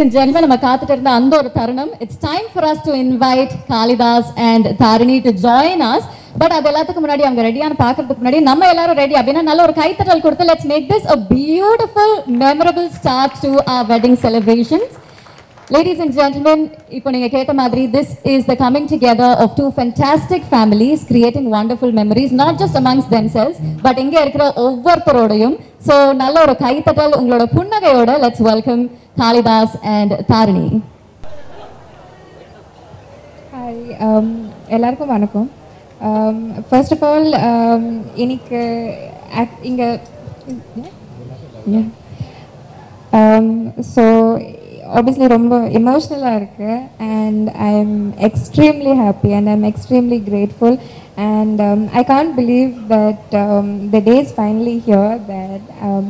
and gentlemen, நம்ம காத்துட்டு இருந்த அந்த ஒரு தருணம். It's time for us to invite Kalidas and Tarini to join us. But அது எல்லாத்துக்கு முன்னாடி அவங்க ரெடியான பார்க்கிறதுக்கு முன்னாடி நம்ம எல்லாரும் ரெடி அப்படின்னா நல்ல ஒரு கைத்தட்டல் கொடுத்து let's make this a beautiful, memorable start to our wedding celebrations. Ladies and gentlemen, இப்போ நீங்க கேட்ட மாதிரி this is the coming together of two fantastic families creating wonderful memories not just amongst themselves but இங்க இருக்கிற ஒவ்வொருத்தரோடையும். So நல்ல ஒரு கைத்தட்டல் உங்களோட புன்னகையோட let's welcome Kalidas and Tarini. Hi, எல்லாருக்கும் வணக்கம். First of all, இன்னைக்கு இங்க so obviously ரொம்ப emotional-ஆ இருக்கு and I'm extremely happy and I'm extremely grateful and I can't believe that the day is finally here, that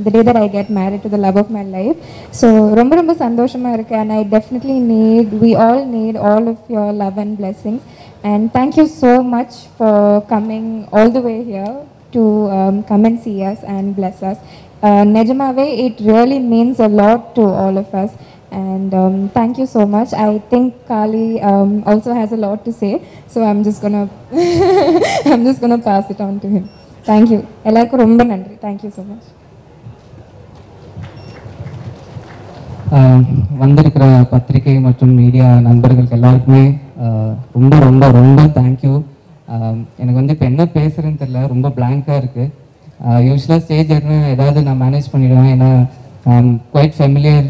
the day that I get married to the love of my life. So ரொம்ப சந்தோஷமா இருக்கு and I definitely we all need all of your love and blessings and thank you so much for coming all the way here to come and see us and bless us. Nejamave, it really means a lot to all of us. And thank you so much. I think Kali also has a lot to say, so I'm just gonna pass it on to him. Thank you. Ellarku romba nandri. Thank you so much. வந்திருக்கிற பத்திரிகை மற்றும் media நண்பர்களுக்கு எல்லாருக்குமே ரொம்ப thank you. எனக்கு வந்து இப்போ என்ன பேசுகிறேன்னு தெரியல, ரொம்ப பிளாங்காக இருக்குது. யூஸ்வலாக ஸ்டேஜ் ஏறினா ஏதாவது நான் மேனேஜ் பண்ணிவிடுவேன், ஏன்னா quite familiar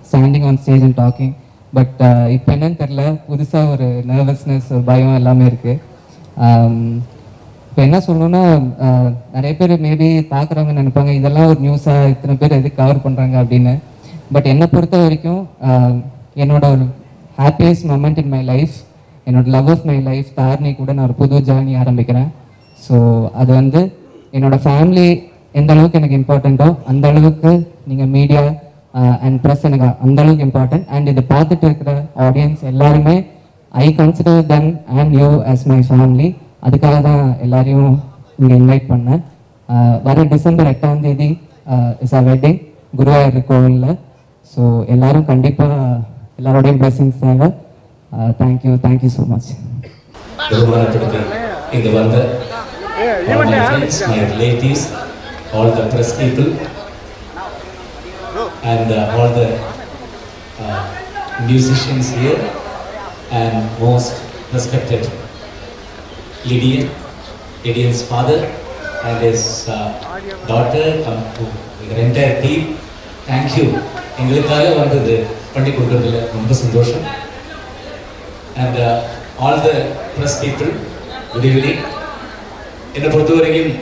standing on stage and talking. But இப்போ என்னன்னு தெரில, புதுசாக ஒரு நர்வஸ்னஸ், ஒரு பயம் எல்லாமே இருக்குது. இப்போ என்ன சொல்லணுன்னா, நிறைய பேர் மேபி பார்க்குறவங்க நினைப்பாங்க இதெல்லாம் ஒரு நியூஸாக, இத்தனை பேர் எதுக்கு கவர் பண்ணுறாங்க அப்படின்னு. பட் என்னை பொறுத்த வரைக்கும் என்னோட ஒரு happiest moment in my life, என்னோட love of my life Tharini கூட நான் ஒரு புது ஜேர்னி ஆரம்பிக்கிறேன். ஸோ அது வந்து என்னோடய ஃபேமிலி எந்த அளவுக்கு எனக்கு இம்பார்ட்டண்ட்டோ அந்த அளவுக்கு நீங்கள் மீடியா அண்ட் ப்ரெஸ் எனக்கு அந்த அளவுக்கு இம்பார்ட்டன்ட். அண்ட் இதை பார்த்துட்டு இருக்கிற ஆடியன்ஸ் எல்லாருமே ஐ consider them and you as my family. அதுக்காக தான் எல்லாரையும் இங்கே இன்வைட் பண்ணேன். வர டிசம்பர் 8ஆம் தேதி இஸ் அ வெட்டிங் குருவாயூர் கோவிலில். ஸோ எல்லாரும் கண்டிப்பாக எல்லாரோடையும் பிளெஸிங்ஸ் தேவை. Thank you so much. இங்கே வந்த all my friends, my relatives, all the press people and all the musicians here and most respected Lydian's father and his daughter, the entire team, thank you. எங்களுக்காக வந்தது பண்ணி கொடுக்கறதுல ரொம்ப சந்தோஷம். And all the press people, good evening. என்னை பொறுத்த வரைக்கும்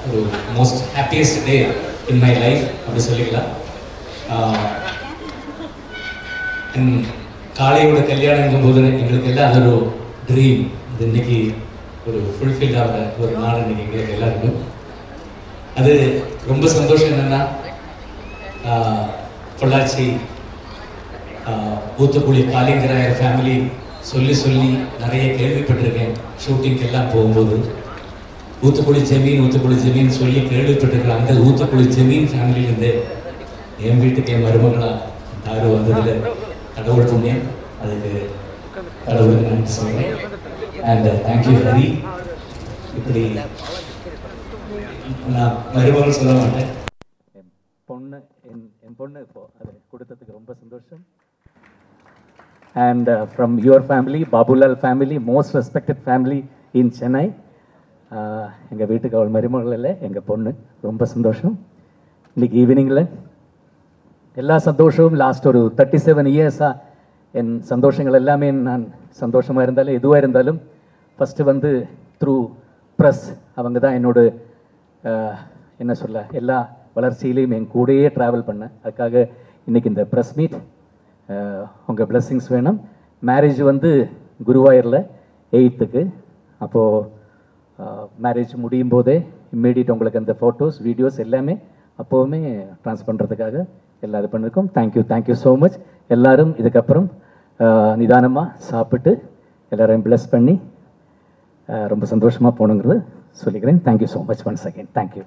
ஒரு most happiest day in my life அப்படி சொல்லிக்கலாம். காளையோட கல்யாணங்கும் போது எங்களுக்கு எல்லாம் அது ஒரு ட்ரீம். அது இன்னைக்கு ஒரு ஃபுல்ஃபில் ஆகிற ஒரு நாள் இன்னைக்கு எங்களுக்கு எல்லாருக்கும். அது ரொம்ப சந்தோஷம். என்னென்னா பொள்ளாச்சி ஊத்துக்குழி காளிங்கராயர் ஃபேமிலி சொல்லி நிறைய கேள்விப்பட்டிருக்கேன். ஷூட்டிங்க்கு எல்லாம் போகும்போது ஊத்துக்குழி ஜமீன் சொல்லி கேள்விப்பட்டிருக்கிற அந்த ஊத்துக்குழி ஜமீன் ஃபேமிலியிலேருந்து என் வீட்டுக்கு என் மருமகளாக தாரு வந்ததில் கடவுள் புண்ணியம். அதுக்கு கடவுளுக்கு நன்றி சொல்கிறேன். And thank you Hari. இப்படி நான் மருமகள் சொல்ல மாட்டேன், என் பொண்ணு இப்போ அது கொடுத்ததுக்கு ரொம்ப சந்தோஷம். And from your family, Babulal family, most respected family இன் சென்னை. எங்கள் வீட்டுக்கு அவள் மருமகள் இல்லை, எங்கள் பொண்ணு. ரொம்ப சந்தோஷம். இன்றைக்கி ஈவினிங்கில் எல்லா சந்தோஷமும் லாஸ்ட் ஒரு 37 இயர்ஸாக என் சந்தோஷங்கள் எல்லாமே நான் சந்தோஷமாக இருந்தாலும் எதுவாக இருந்தாலும் ஃபஸ்ட்டு வந்து த்ரூ ப்ரெஸ் அவங்க தான் என்னோட என்ன சொல்ல எல்லா வளர்ச்சியிலையும் என் கூடயே ட்ராவல் பண்ணேன். அதுக்காக இன்றைக்கி இந்த ப்ரெஸ் மீட் உங்கள் பிளெஸ்ஸிங்ஸ் வேணும். மேரேஜ் வந்து குருவாயூரில் 8th. அப்போது மேரேஜ் முடியும் போதே இம்மீடியட் உங்களுக்கு அந்த ஃபோட்டோஸ் வீடியோஸ் எல்லாமே அப்போவுமே ட்ரான்ஸ்ஃபர் பண்ணுறதுக்காக எல்லாம் இது பண்ணியிருக்கோம். Thank you so much. எல்லோரும் இதுக்கப்புறம் நிதானமாக சாப்பிட்டு எல்லோரையும் ப்ளஸ் பண்ணி ரொம்ப சந்தோஷமாக போகணுங்கிறது சொல்லிக்கிறேன். Thank you so much once again. Thank you.